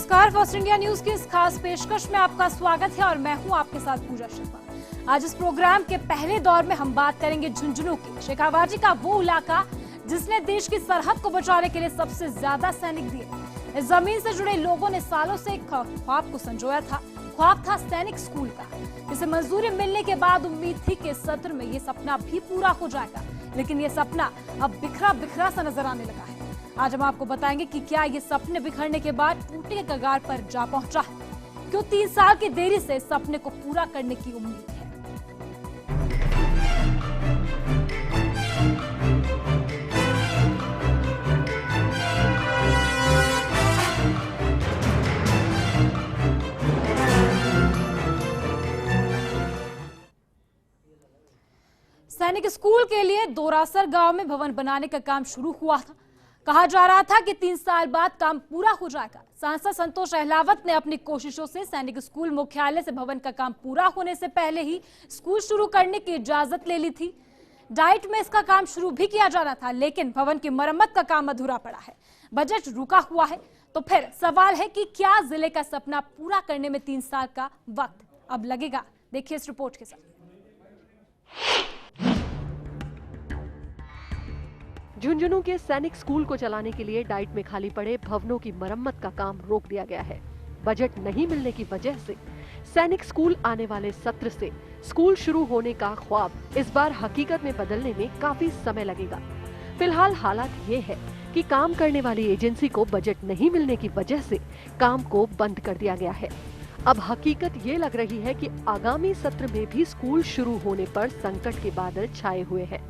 नमस्कार, first India news की इस खास पेशकश में आपका स्वागत है और मैं हूं आपके साथ पूजा शर्मा। आज इस प्रोग्राम के पहले दौर में हम बात करेंगे झुंझुनू की। शेखावाटी का वो इलाका जिसने देश की सरहद को बचाने के लिए सबसे ज्यादा सैनिक दिए। इस जमीन से जुड़े लोगों ने सालों से एक ख्वाब को संजोया था। ख्वाब था सैनिक स्कूल का, जिसे मंजूरी मिलने के बाद उम्मीद थी कि सत्र में ये सपना भी पूरा हो जाएगा, लेकिन ये सपना अब बिखरा बिखरा सा नजर आने लगा है। आज हम आपको बताएंगे कि क्या ये सपने बिखरने के बाद टूटने के कगार पर जा पहुंचा है, क्यों 3 साल की देरी से सपने को पूरा करने की उम्मीद है। सैनिक स्कूल के लिए दोरासर गांव में भवन बनाने का काम शुरू हुआ था। कहा जा रहा था कि 3 साल बाद काम पूरा हो जाएगा। सांसद संतोष अहलावत ने अपनी कोशिशों से सैनिक स्कूल मुख्यालय से भवन का काम पूरा होने से पहले ही स्कूल शुरू करने की इजाजत ले ली थी। डाइट में इसका काम शुरू भी किया जाना था, लेकिन भवन की मरम्मत का काम अधूरा पड़ा है। बजट रुका हुआ है, तो फिर सवाल है कि क्या जिले का सपना पूरा करने में 3 साल का वक्त अब लगेगा। देखिए इस रिपोर्ट के साथ। झुंझुनू के सैनिक स्कूल को चलाने के लिए डाइट में खाली पड़े भवनों की मरम्मत का काम रोक दिया गया है। बजट नहीं मिलने की वजह से सैनिक स्कूल आने वाले सत्र से स्कूल शुरू होने का ख्वाब इस बार हकीकत में बदलने में काफी समय लगेगा। फिलहाल हालात ये है कि काम करने वाली एजेंसी को बजट नहीं मिलने की वजह से काम को बंद कर दिया गया है। अब हकीकत ये लग रही है कि आगामी सत्र में भी स्कूल शुरू होने पर संकट के बादल छाए हुए हैं।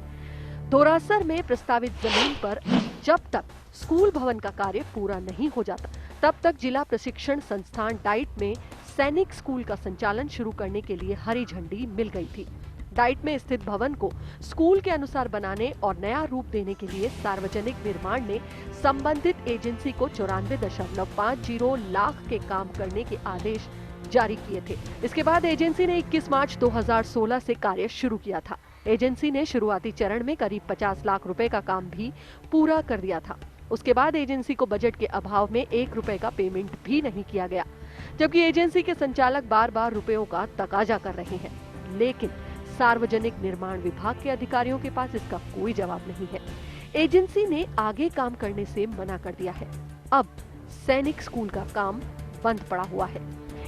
दोरासर में प्रस्तावित जमीन पर जब तक स्कूल भवन का कार्य पूरा नहीं हो जाता, तब तक जिला प्रशिक्षण संस्थान डाइट में सैनिक स्कूल का संचालन शुरू करने के लिए हरी झंडी मिल गई थी। डाइट में स्थित भवन को स्कूल के अनुसार बनाने और नया रूप देने के लिए सार्वजनिक निर्माण ने संबंधित एजेंसी को 94.50 लाख के काम करने के आदेश जारी किए थे। इसके बाद एजेंसी ने 21 मार्च 2016 से कार्य शुरू किया था। एजेंसी ने शुरुआती चरण में करीब 50 लाख रुपए का काम भी पूरा कर दिया था। उसके बाद एजेंसी को बजट के अभाव में 1 रुपए का पेमेंट भी नहीं किया गया, जबकि एजेंसी के संचालक बार-बार रुपयों का तकाजा कर रहे हैं, लेकिन सार्वजनिक निर्माण विभाग के अधिकारियों के पास इसका कोई जवाब नहीं है। एजेंसी ने आगे काम करने से मना कर दिया है। अब सैनिक स्कूल का काम बंद पड़ा हुआ है।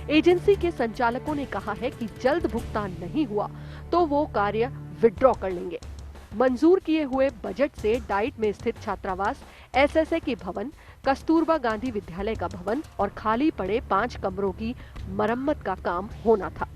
एजेंसी के संचालकों ने कहा है कि जल्द भुगतान नहीं हुआ तो वो कार्य विड्रॉ कर लेंगे। मंजूर किए हुए बजट से डाइट में स्थित छात्रावास, एसएसए की भवन, कस्तूरबा गांधी विद्यालय का भवन और खाली पड़े 5 कमरों की मरम्मत का काम होना था,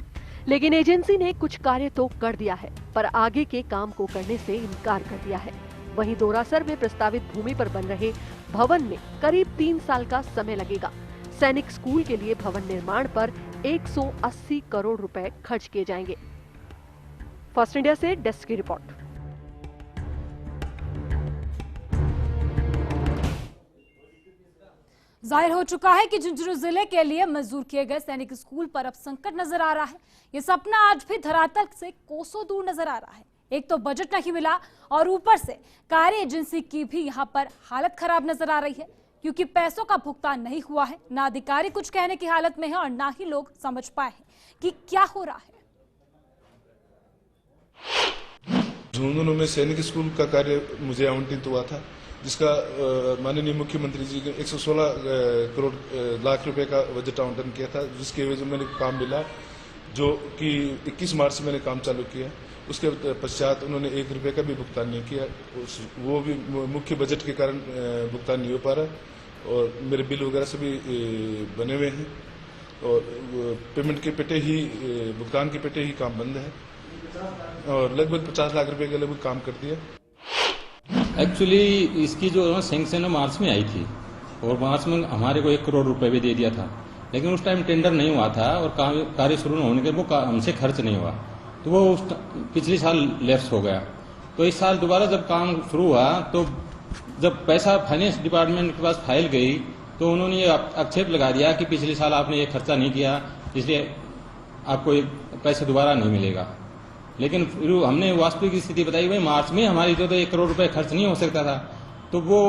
लेकिन एजेंसी ने कुछ कार्य तो कर दिया है, पर आगे के काम को करने से इनकार कर दिया है। वहीं दोरासर में प्रस्तावित भूमि पर बन रहे भवन में करीब 3 साल का समय लगेगा। सैनिक स्कूल के लिए भवन निर्माण पर 180 करोड़ रुपए खर्च किए जाएंगे। फर्स्ट इंडिया से डेस्क की रिपोर्ट। जाहिर हो चुका है कि झुंझुनू जिले के लिए मंजूर किए गए सैनिक स्कूल पर अब संकट नजर आ रहा है। ये सपना आज भी धरातल से कोसों दूर नजर आ रहा है। एक तो बजट नहीं मिला और ऊपर से कार्य एजेंसी की भी यहाँ पर हालत खराब नजर आ रही है, क्योंकि पैसों का भुगतान नहीं हुआ है। ना अधिकारी कुछ कहने की हालत में है और ना ही लोग समझ पाए हैं कि क्या हो रहा है। झुंझुनू में सैनिक स्कूल का कार्य मुझे आवंटित हुआ था, जिसका माननीय मुख्यमंत्री जी ने 116 करोड़ लाख रुपए का बजट आवंटन किया था, जिसके वजह से मैंने काम मिला, जो कि 21 मार्च से मैंने काम चालू किया। उसके पश्चात उन्होंने 1 रुपए का भी भुगतान नहीं किया। वो भी मुख्य बजट के कारण भुगतान नहीं हो पा रहा और मेरे बिल वगैरह सभी बने हुए हैं और पेमेंट के पेटे ही, भुगतान के पेटे ही काम बंद है और लगभग 50 लाख रुपए के लगभग काम कर दिया। एक्चुअली इसकी जो सैंक्शन मार्च में आई थी और मार्च में हमारे को 1 करोड़ रुपए भी दे दिया था, लेकिन उस टाइम टेंडर नहीं हुआ था और कार्य शुरू होने के वो हमसे खर्च नहीं हुआ, तो वो पिछले साल लैप्स हो गया। तो इस साल दोबारा जब काम शुरू हुआ तो जब पैसा फाइनेंस डिपार्टमेंट के पास फाइल गई तो उन्होंने ये आक्षेप लगा दिया कि पिछले साल आपने ये खर्चा नहीं किया, इसलिए आपको ये पैसा दोबारा नहीं मिलेगा। लेकिन फिर हमने वास्तविक स्थिति बताई, भाई मार्च में हमारी जो तो 1 करोड़ रुपए खर्च नहीं हो सकता था, तो वो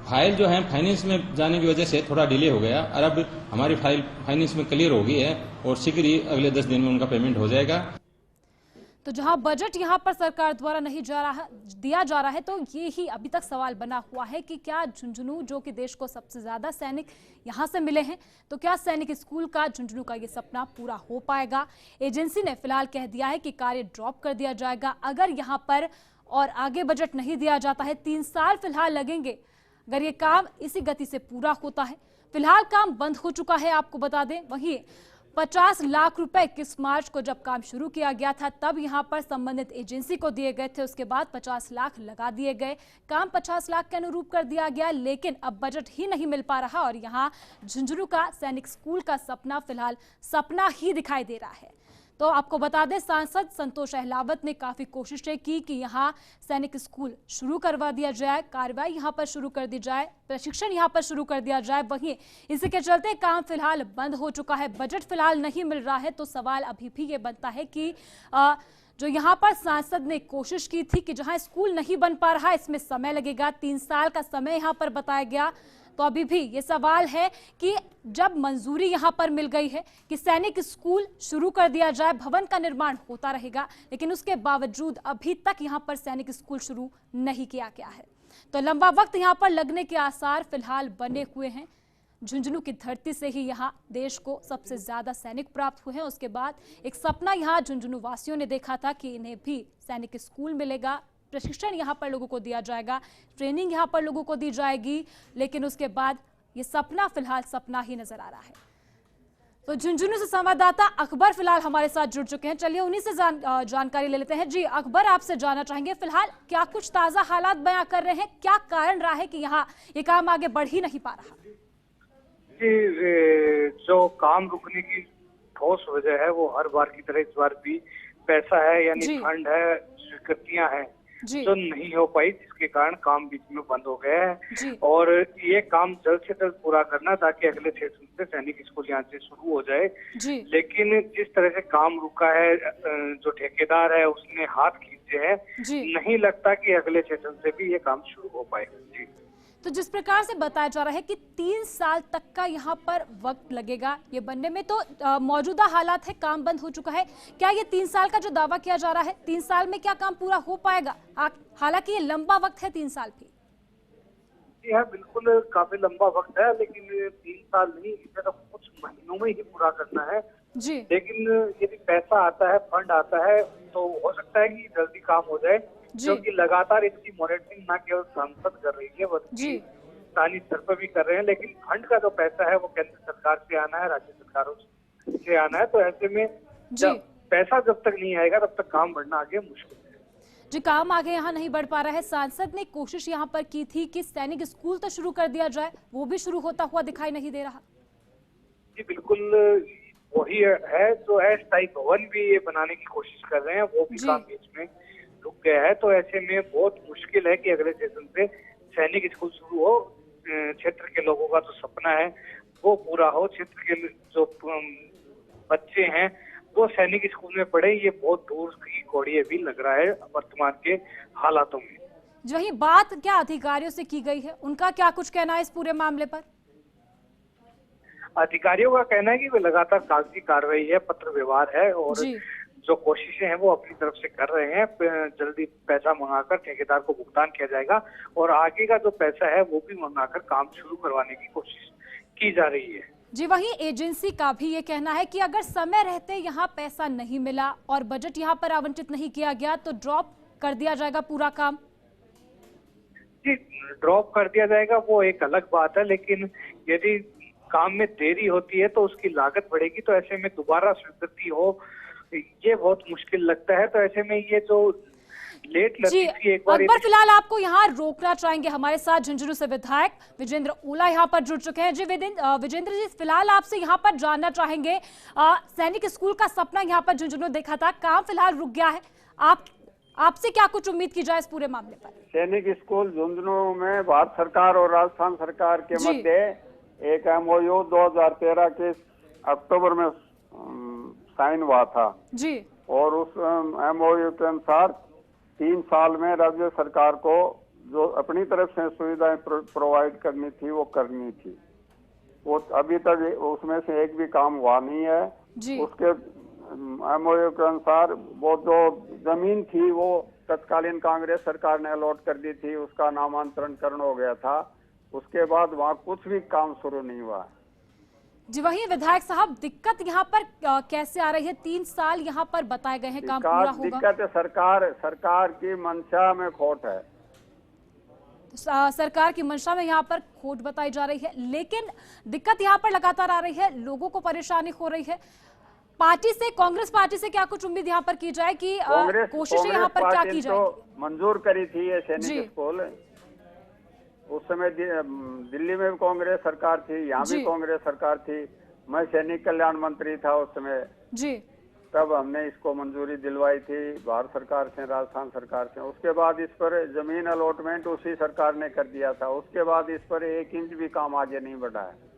फाइल जो है फाइनेंस में जाने की वजह से थोड़ा डिले हो गया और अब हमारी फाइल फाइनेंस में क्लियर हो गई है और शीघ्र ही अगले 10 दिन में उनका पेमेंट हो जाएगा। तो जहां बजट यहां पर सरकार द्वारा नहीं दिया जा रहा है, तो ये ही अभी तक सवाल बना हुआ है कि क्या झुंझुनू, जो कि देश को सबसे ज्यादा सैनिक यहां से मिले हैं, तो क्या सैनिक स्कूल का झुंझुनू का ये सपना पूरा हो पाएगा? एजेंसी ने फिलहाल कह दिया है कि कार्य ड्रॉप कर दिया जाएगा अगर यहां पर और आगे बजट नहीं दिया जाता है। 3 साल फिलहाल लगेंगे अगर ये काम इसी गति से पूरा होता है। फिलहाल काम बंद हो चुका है, आपको बता दें। वहीं 50 लाख रुपए 21 मार्च को जब काम शुरू किया गया था तब यहां पर संबंधित एजेंसी को दिए गए थे, उसके बाद 50 लाख लगा दिए गए, काम 50 लाख के अनुरूप कर दिया गया, लेकिन अब बजट ही नहीं मिल पा रहा और यहां झुंझुनू का सैनिक स्कूल का सपना फिलहाल सपना ही दिखाई दे रहा है। तो आपको बता दें, सांसद संतोष अहलावत ने काफी कोशिशें की कि यहां सैनिक स्कूल शुरू करवा दिया जाए, कार्रवाई यहां पर शुरू कर दी जाए, प्रशिक्षण यहां पर शुरू कर दिया जाए। वहीं इसी के चलते काम फिलहाल बंद हो चुका है, बजट फिलहाल नहीं मिल रहा है। तो सवाल अभी भी ये बनता है कि जो यहाँ पर सांसद ने कोशिश की थी कि जहां स्कूल नहीं बन पा रहा, इसमें समय लगेगा, 3 साल का समय यहाँ पर बताया गया, तो अभी भी ये सवाल है कि जब मंजूरी यहां पर मिल गई है कि सैनिक स्कूल शुरू कर दिया जाए, भवन का निर्माण होता रहेगा, लेकिन उसके बावजूद अभी तक यहां पर सैनिक स्कूल शुरू नहीं किया गया है। तो लंबा वक्त यहां पर लगने के आसार फिलहाल बने हुए हैं। झुंझुनू की धरती से ही यहाँ देश को सबसे ज्यादा सैनिक प्राप्त हुए हैं। उसके बाद एक सपना यहाँ झुंझुनू वासियों ने देखा था कि इन्हें भी सैनिक स्कूल मिलेगा, प्रशिक्षण यहाँ पर लोगों को दिया जाएगा, ट्रेनिंग यहाँ पर लोगों को दी जाएगी, लेकिन उसके बाद ये सपना फिलहाल सपना ही नजर आ रहा है। तो झुंझुनू से संवाददाता अकबर फिलहाल हमारे साथ जुड़ चुके हैं, चलिए उन्हीं से जानकारी ले लेते हैं। जी अकबर, आपसे जानना चाहेंगे फिलहाल क्या कुछ ताजा हालात बयां कर रहे हैं, क्या कारण रहा है कि यहाँ ये काम आगे बढ़ ही नहीं पा रहा? जी, जो काम रुकने की ठोस वजह है वो हर बार की तरह इस बार भी पैसा है, यानी फंड है, स्वीकृतियां हैं जो नहीं हो पाई, जिसके कारण काम बीच में बंद हो गया है। और ये काम जल्द से जल्द पूरा करना ताकि अगले सेशन से सैनिक स्कूल यहाँ से शुरू हो जाए। लेकिन जिस तरह से काम रुका है, जो ठेकेदार है उसने हाथ खींचे हैं, नहीं लगता कि अगले सेशन से भी ये काम शुरू हो पाएगा। जी, तो जिस प्रकार से बताया जा रहा है कि 3 साल तक का यहाँ पर वक्त लगेगा ये बनने में, तो मौजूदा हालात है, काम बंद हो चुका है, क्या ये 3 साल का जो दावा किया जा रहा है, 3 साल में क्या काम पूरा हो पाएगा? हालांकि ये लंबा वक्त है 3 साल भी। जी हाँ, बिल्कुल काफी लंबा वक्त है, लेकिन 3 साल नहीं, इसे तो कुछ महीनों में ही पूरा करना है। जी, लेकिन यदि पैसा आता है, फंड आता है, तो हो सकता है कि जल्दी काम हो जाए, क्योंकि लगातार इसकी मॉनिटरिंग न केवल सांसद कर रही है बल्कि स्थानीय स्तर पर भी कर रहे हैं। लेकिन फंड का जो पैसा है वो केंद्र सरकार से आना है, राज्य सरकारों से आना है, तो ऐसे में पैसा जब तक नहीं आएगा तब तक काम बढ़ना आगे मुश्किल है। जी, काम आगे यहाँ नहीं बढ़ पा रहा है। सांसद ने कोशिश यहाँ पर की थी कि सैनिक स्कूल तो शुरू कर दिया जाए, वो भी शुरू होता हुआ दिखाई नहीं दे रहा। जी बिल्कुल, वही है जो अस्थायी भवन भी ये बनाने की कोशिश कर रहे हैं, वो भी काम बीच में रुक गया है। तो ऐसे में बहुत मुश्किल है कि अगले सेशन से सैनिक स्कूल शुरू हो, क्षेत्र के लोगों का जो सपना है वो पूरा हो, क्षेत्र के जो बच्चे हैं वो सैनिक स्कूल में पढ़े, ये बहुत दूर की घोड़ी भी लग रहा है वर्तमान के हालातों में। वही बात क्या अधिकारियों से की गई है, उनका क्या कुछ कहना है इस पूरे मामले पर? अधिकारियों का कहना है कि वे लगातार कागजी कार्रवाई है, पत्र व्यवहार है, और जो कोशिशें हैं वो अपनी तरफ से कर रहे हैं। जल्दी पैसा मंगाकर ठेकेदार को भुगतान किया जाएगा और आगे का जो पैसा है वो भी मंगाकर काम शुरू करवाने की कोशिश की जा रही है। जी, वहीं एजेंसी का भी ये कहना है कि अगर समय रहते यहाँ पैसा नहीं मिला और बजट यहाँ पर आवंटित नहीं किया गया तो ड्रॉप कर दिया जाएगा पूरा काम। जी, ड्रॉप कर दिया जाएगा वो एक अलग बात है, लेकिन यदि काम में देरी होती है तो उसकी लागत बढ़ेगी, तो ऐसे में दोबारा स्वीकृति हो ये बहुत मुश्किल लगता है। तो ऐसे में ये जो लेट लगती थी एक बार। अकबर, फिलहाल आपको यहाँ रोकना चाहेंगे, हमारे साथ झुंझुनू से विधायक विजेंद्र ओला यहाँ पर जुड़ चुके हैं। जी विजेंद्र जी, फिलहाल आपसे यहाँ पर जानना चाहेंगे, सैनिक स्कूल का सपना यहाँ पर झुंझुनू देखा था, काम फिलहाल रुक गया है, आपसे क्या कुछ उम्मीद की जाए इस पूरे मामले पर? सैनिक स्कूल झुंझुनू में भारत सरकार और राजस्थान सरकार के मध्य एक MOU 2013 के अक्टूबर में साइन हुआ था जी, और उस MOU के अनुसार 3 साल में राज्य सरकार को जो अपनी तरफ से सुविधाएं प्रोवाइड करनी थी वो करनी थी। वो अभी तक उसमें से एक भी काम हुआ नहीं है जी। उसके एमओयू के अनुसार वो जो जमीन थी वो तत्कालीन कांग्रेस सरकार ने अलॉट कर दी थी, उसका नामांतरण हो गया था। उसके बाद वहाँ कुछ भी काम शुरू नहीं हुआ। जी, वही विधायक साहब, दिक्कत यहाँ पर कैसे आ रही है? 3 साल यहाँ पर बताए गए हैं, काम पूरा होगा? दिक्कत है सरकार की मंशा में खोट है। सरकार की मंशा में यहाँ पर खोट बताई जा रही है, लेकिन दिक्कत यहाँ पर लगातार आ रही है, लोगों को परेशानी हो रही है। पार्टी से, कांग्रेस पार्टी से क्या कुछ उम्मीद यहाँ पर की जाए कि कोशिशें यहाँ पर क्या की जाए? मंजूर करी थी ये सैनिक स्कूल, उस समय दिल्ली में भी कांग्रेस सरकार थी, यहाँ भी कांग्रेस सरकार थी। मैं सैनिक कल्याण मंत्री था उस समय जी। तब हमने इसको मंजूरी दिलवाई थी भारत सरकार से, राजस्थान सरकार से। उसके बाद इस पर जमीन अलॉटमेंट उसी सरकार ने कर दिया था। उसके बाद इस पर 1 इंच भी काम आगे नहीं बढ़ा है।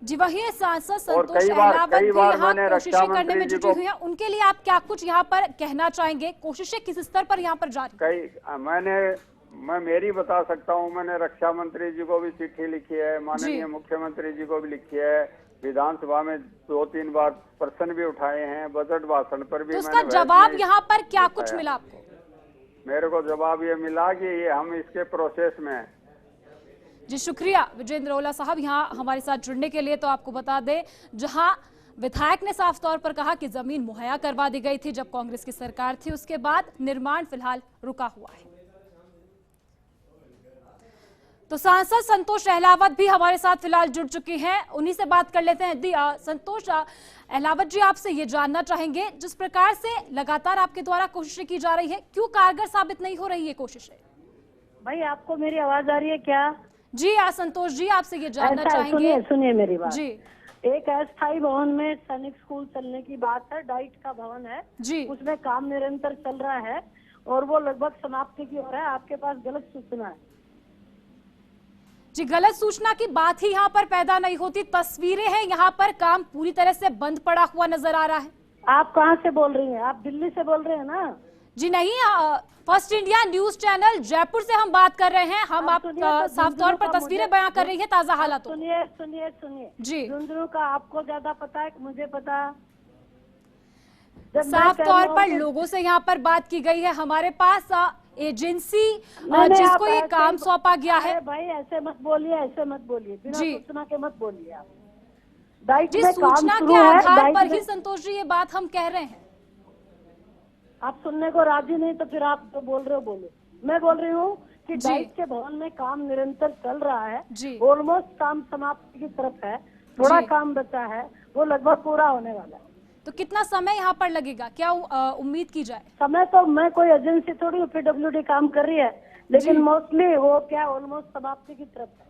जी, वही सांसद संतोष अहलावत भी यहाँ कोशिशें करने में जुटी हुई हैं, उनके लिए आप क्या कुछ यहाँ पर कहना चाहेंगे? कोशिशें किस स्तर पर यहाँ पर जारी? मैं मेरी बता सकता हूँ। मैंने रक्षा मंत्री जी को भी चिट्ठी लिखी है, माननीय मुख्यमंत्री जी को भी लिखी है, विधानसभा में 2-3 बार प्रश्न भी उठाए हैं, बजट भाषण पर भी। तो उसका जवाब यहाँ पर क्या कुछ मिला आपको? मेरे को जवाब ये मिला कि ये हम इसके प्रोसेस में हैं। जी, शुक्रिया विजेंद्र ओला साहब यहाँ हमारे साथ जुड़ने के लिए। तो आपको बता दें, जहां विधायक ने साफ तौर पर कहा कि जमीन मुहैया करवा दी गई थी जब कांग्रेस की सरकार थी, उसके बाद निर्माण फिलहाल रुका हुआ है। तो सांसद संतोष अहलावत भी हमारे साथ फिलहाल जुड़ चुकी हैं, उन्हीं से बात कर लेते हैं। संतोष अहलावत जी, आपसे ये जानना चाहेंगे, जिस प्रकार से लगातार आपके द्वारा कोशिशें की जा रही है, क्यों कारगर साबित नहीं हो रही है कोशिशें? भाई, आपको मेरी आवाज आ रही है क्या? जी, संतोष जी, आपसे ये जानना चाहेंगे। सुनिए मेरी बात जी। एक अस्थायी भवन में सैनिक स्कूल चलने की बात है, डाइट का भवन है जी, उसमें काम निरंतर चल रहा है और वो लगभग समाप्ति की ओर है। आपके पास गलत सूचना है। जी, गलत सूचना की बात ही यहाँ पर पैदा नहीं होती। तस्वीरें हैं, यहाँ पर काम पूरी तरह से बंद पड़ा हुआ नजर आ रहा है। आप कहाँ से बोल रही हैं? आप दिल्ली से बोल रहे हैं ना? जी नहीं, first India news channel Jaipur से हम बात कर रहे हैं। हम आप साफ तौर पर तस्वीरें बयां कर रही है ताजा हालातों। सुनिए जी, झुंझुनू का आपको ज्यादा पता है कि मुझे पता? साफ तौर पर लोगों से यहाँ पर बात की गई है। हमारे पास एजेंसी जिसको ये काम सौंपा गया है। भाई ऐसे मत बोलिए, बिना सूचना के मत बोलिए आप। जी, सूचना के आधार पर ही संतोष जी ये बात हम कह रहे हैं। आप सुनने को राजी नहीं तो फिर आप जो बोल रहे हो बोलो। मैं बोल रही हूँ कि डाइट के भवन में काम निरंतर चल रहा है, ऑलमोस्ट काम समाप्ति की तरफ है, थोड़ा काम बचा है, वो लगभग पूरा होने वाला है। तो कितना समय यहाँ पर लगेगा, क्या उम्मीद की जाए? समय तो मैं कोई एजेंसी थोड़ी PWD काम कर रही है, लेकिन मोस्टली वो क्या ऑलमोस्ट समाप्ति की तरफ है।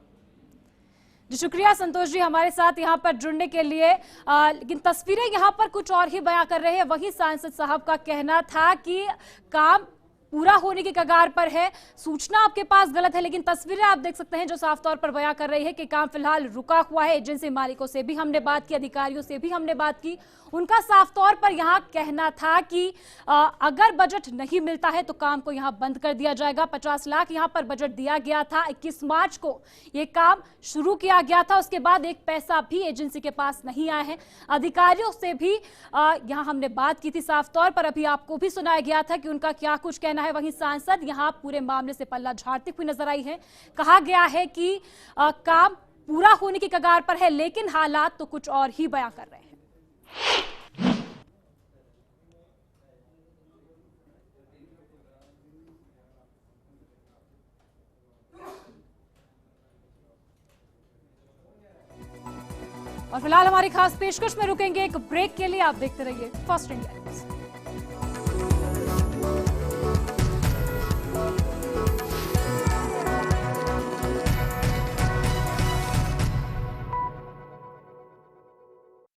जी, शुक्रिया संतोष जी हमारे साथ यहाँ पर जुड़ने के लिए। लेकिन तस्वीरें यहाँ पर कुछ और ही बयां कर रहे हैं। वही सांसद साहब का कहना था कि काम पूरा होने की कगार पर है। सूचना आपके पास गलत है, लेकिन तस्वीरें आप देख सकते हैं जो साफ तौर पर बयां कर रही है कि काम फिलहाल रुका हुआ है। एजेंसी मालिकों से भी हमने बात की, अधिकारियों से भी हमने बात की, उनका साफ तौर पर यहाँ कहना था कि अगर बजट नहीं मिलता है तो काम को यहाँ बंद कर दिया जाएगा। 50 लाख यहाँ पर बजट दिया गया था, 21 मार्च को ये काम शुरू किया गया था, उसके बाद एक पैसा भी एजेंसी के पास नहीं आया है। अधिकारियों से भी यहाँ हमने बात की थी साफ तौर पर, अभी आपको भी सुनाया गया था कि उनका क्या कुछ कहना है। वहीं सांसद यहाँ पूरे मामले से पल्ला झाड़ती हुई नजर आई है। कहा गया है कि काम पूरा होने की कगार पर है, लेकिन हालात तो कुछ और ही बयां कर रहे हैं। और फिलहाल हमारी खास पेशकश में रुकेंगे एक ब्रेक के लिए। आप देखते रहिए फर्स्ट इंडिया न्यूज़।